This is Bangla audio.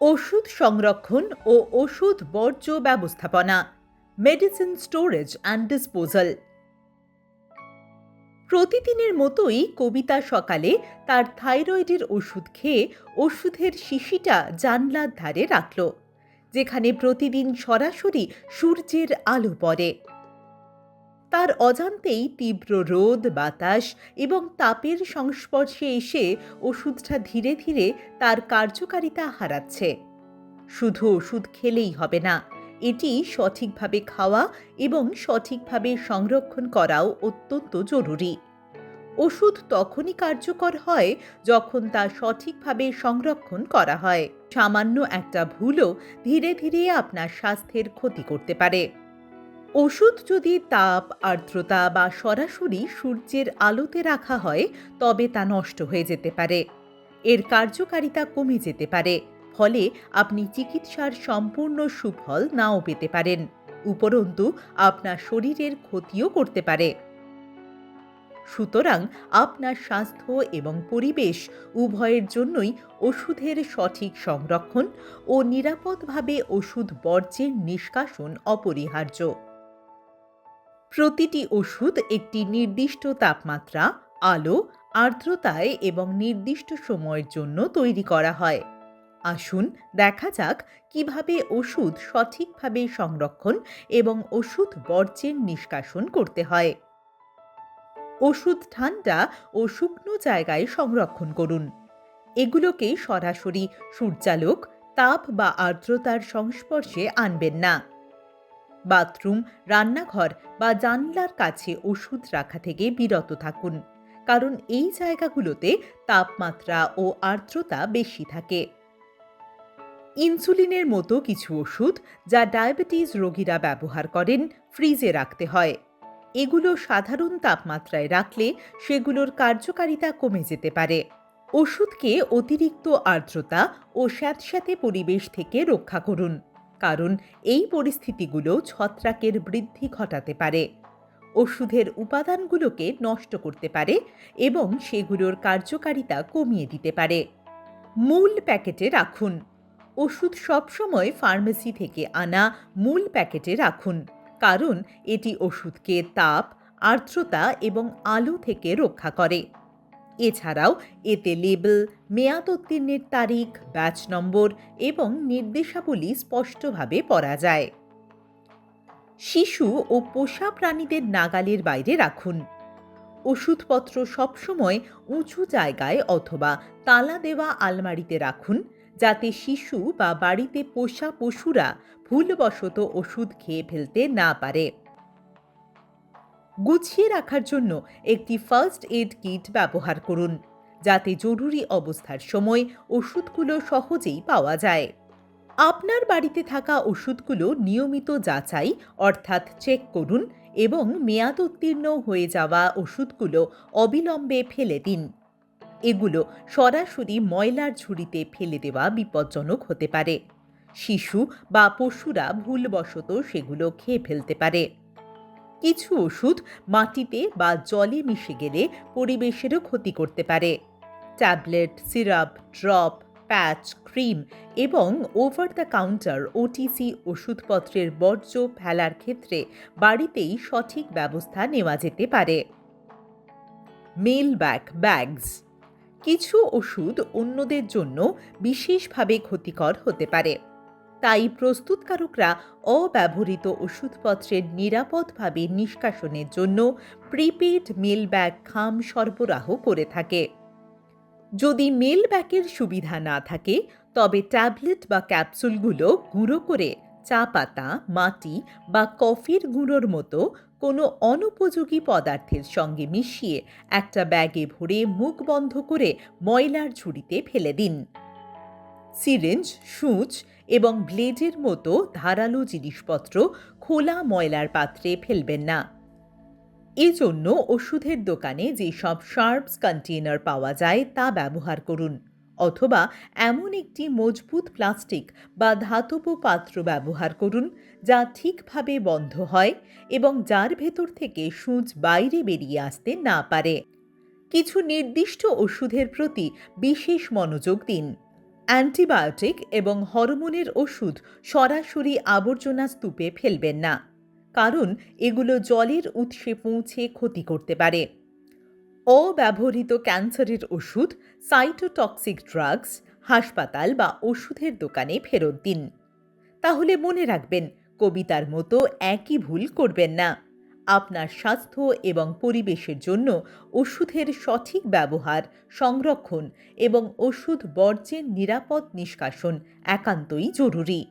ওষুধ সংরক্ষণ ও ওষুধ বর্জ্য ব্যবস্থাপনা, মেডিসিন স্টোরেজ অ্যান্ড ডিসপোজাল। প্রতিদিনের মতোই কবিতা সকালে তার থাইরয়েডের ওষুধ খেয়ে ওষুধের শিশিটা জানলার ধারে রাখল, যেখানে প্রতিদিন সরাসরি সূর্যের আলো পড়ে। তার অজান্তেই তীব্র রোদ, বাতাস এবং তাপের সংস্পর্শে এসে ওষুধটা ধীরে ধীরে তার কার্যকারিতা হারাচ্ছে। শুধু ওষুধ খেলেই হবে না, এটি সঠিকভাবে খাওয়া এবং সঠিকভাবে সংরক্ষণ করাও অত্যন্ত জরুরি। ওষুধ তখনই কার্যকর হয় যখন তা সঠিকভাবে সংরক্ষণ করা হয়। সামান্য একটা ভুলও ধীরে ধীরে আপনার স্বাস্থ্যের ক্ষতি করতে পারে। ওষুধ যদি তাপ, আর্দ্রতা বা সরাসরি সূর্যের আলোতে রাখা হয় তবে তা নষ্ট হয়ে যেতে পারে, এর কার্যকারিতা কমে যেতে পারে, ফলে আপনি চিকিৎসার সম্পূর্ণ সুফল নাও পেতে পারেন, উপরন্তু আপনার শরীরের ক্ষতিও করতে পারে। সুতরাং আপনার স্বাস্থ্য এবং পরিবেশ উভয়ের জন্যই ওষুধের সঠিক সংরক্ষণ ও নিরাপদভাবে ওষুধ বর্জ্যের নিষ্কাশন অপরিহার্য। প্রতিটি ওষুধ একটি নির্দিষ্ট তাপমাত্রা, আলো, আর্দ্রতায় এবং নির্দিষ্ট সময়ের জন্য তৈরি করা হয়। আসুন দেখা যাক কিভাবে ওষুধ সঠিকভাবে সংরক্ষণ এবং ওষুধ বর্জ্যের নিষ্কাশন করতে হয়। ওষুধ ঠান্ডা ও শুকনো জায়গায় সংরক্ষণ করুন। এগুলোকে সরাসরি সূর্যালোক, তাপ বা আর্দ্রতার সংস্পর্শে আনবেন না। বাথরুম, রান্নাঘর বা জানলার কাছে ওষুধ রাখা থেকে বিরত থাকুন, কারণ এই জায়গাগুলোতে তাপমাত্রা ও আর্দ্রতা বেশি থাকে। ইনসুলিনের মতো কিছু ওষুধ যা ডায়াবেটিস রোগীরা ব্যবহার করেন, ফ্রিজে রাখতে হয়। এগুলো সাধারণ তাপমাত্রায় রাখলে সেগুলোর কার্যকারিতা কমে যেতে পারে। ওষুধকে অতিরিক্ত আর্দ্রতা ও স্যাঁতস্যাঁতে পরিবেশ থেকে রক্ষা করুন, কারণ এই পরিস্থিতিগুলো ছত্রাকের বৃদ্ধি ঘটাতে পারে, ওষুধের উপাদানগুলোকে নষ্ট করতে পারে এবং সেগুলোর কার্যকারিতা কমিয়ে দিতে পারে। মূল প্যাকেটে রাখুন। ওষুধ সবসময় ফার্মেসি থেকে আনা মূল প্যাকেটে রাখুন, কারণ এটি ওষুধকে তাপ, আর্দ্রতা এবং আলো থেকে রক্ষা করে। এছাড়াও এতে লেবেল, মেয়াদ উত্তীর্ণের তারিখ, ব্যাচ নম্বর এবং নির্দেশাবলী স্পষ্টভাবে পড়া যায়। শিশু ও পোষা প্রাণীদের নাগালের বাইরে রাখুন। ওষুধপত্র সবসময় উঁচু জায়গায় অথবা তালা দেওয়া আলমারিতে রাখুন, যাতে শিশু বা বাড়িতে পোষা পশুরা ভুলবশত ওষুধ খেয়ে ফেলতে না পারে। গুছিয়ে রাখার জন্য একটি ফার্স্ট এড কিট ব্যবহার করুন, যাতে জরুরি অবস্থার সময় ওষুধগুলো সহজেই পাওয়া যায়। আপনার বাড়িতে থাকা ওষুধগুলো নিয়মিত যাচাই অর্থাৎ চেক করুন এবং মেয়াদ উত্তীর্ণ হয়ে যাওয়া ওষুধগুলো অবিলম্বে ফেলে দিন। এগুলো সরাসরি ময়লার ঝুড়িতে ফেলে দেওয়া বিপজ্জনক হতে পারে। শিশু বা পশুরা ভুলবশত সেগুলো খেয়ে ফেলতে পারে। কিছু ওষুধ মাটিতে বা জলে মিশে গেলে পরিবেশেরও ক্ষতি করতে পারে। Tablet, syrup, drop, patch, cream এবং ওভার দ্য কাউন্টার ওটিসি ওষুধপত্রের বর্জ্য ফেলার ক্ষেত্রে বাড়িতেই সঠিক ব্যবস্থা নেওয়া যেতে পারে। Mail bags. কিছু ওষুধ অন্যদের জন্য বিশেষভাবে ক্ষতিকর হতে পারে, তাই প্রস্তুতকারকরা অব্যবহৃত ওষুধপত্রের নিরাপদভাবে নিষ্কাশনের জন্য প্রিপেড মেল ব্যাগ খাম সরবরাহ করে থাকে। যদি মেল ব্যাগের সুবিধা না থাকে, তবে ট্যাবলেট বা ক্যাপসুলগুলো গুঁড়ো করে চা পাতা, মাটি বা কফির গুঁড়োর মতো কোনো অনুপযোগী পদার্থের সঙ্গে মিশিয়ে একটা ব্যাগে ভরে মুখ বন্ধ করে ময়লার ঝুড়িতে ফেলে দিন। সিরিঞ্জ, সূঁচ এবং ব্লেডের মতো ধারালো জিনিসপত্র খোলা ময়লার পাত্রে ফেলবেন না। এজন্য ওষুধের দোকানে যেসব শার্পস কন্টেইনার পাওয়া যায় তা ব্যবহার করুন, অথবা এমন একটি মজবুত প্লাস্টিক বা ধাতব পাত্র ব্যবহার করুন যা ঠিকভাবে বন্ধ হয় এবং যার ভেতর থেকে সূঁচ বাইরে বেরিয়ে আসতে না পারে। কিছু নির্দিষ্ট ওষুধের প্রতি বিশেষ মনোযোগ দিন। অ্যান্টিবায়োটিক এবং হরমোনের ওষুধ সরাসরি আবর্জনা স্তূপে ফেলবেন না, কারণ এগুলো জলের উৎসে পৌঁছে ক্ষতি করতে পারে। অব্যবহৃত ক্যান্সারের ওষুধ, সাইটোটক্সিক ড্রাগস হাসপাতাল বা ওষুধের দোকানে ফেরত দিন। তাহলে মনে রাখবেন, কবিতার মতো একই ভুল করবেন না। আপনার স্বাস্থ্য এবং পরিবেশের জন্য ওষুধের সঠিক ব্যবহার, সংরক্ষণ এবং ওষুধ বর্জ্যের নিরাপদ নিষ্কাশন একান্তই জরুরি।